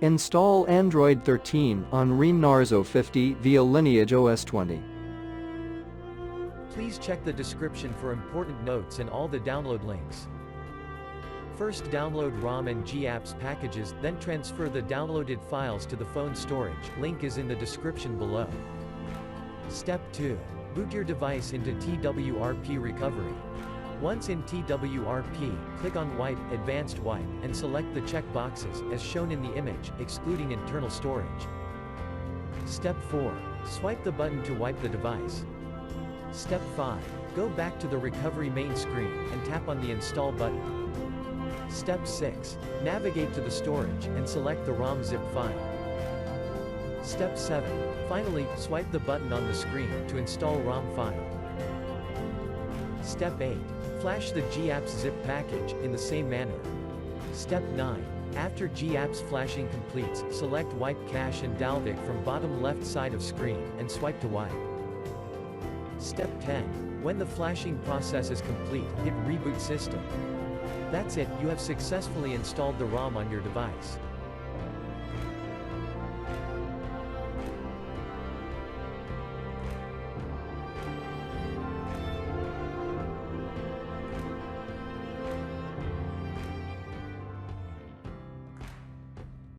Install Android 13 on Realme Narzo 50 via LineageOS 20. Please check the description for important notes and all the download links. First, download ROM and GApps packages, then transfer the downloaded files to the phone storage. Link is in the description below. Step 2. Boot your device into TWRP recovery. Once in TWRP, click on Wipe, Advanced Wipe, and select the check boxes, as shown in the image, excluding internal storage. Step 4. Swipe the button to wipe the device. Step 5. Go back to the recovery main screen, and tap on the Install button. Step 6. Navigate to the storage, and select the ROM zip file. Step 7. Finally, swipe the button on the screen to install ROM file. Step 8. Flash the GApps zip package, in the same manner. Step 9. After GApps flashing completes, select Wipe Cache and Dalvik from bottom left side of screen, and swipe to wipe. Step 10. When the flashing process is complete, hit Reboot System. That's it, you have successfully installed the ROM on your device.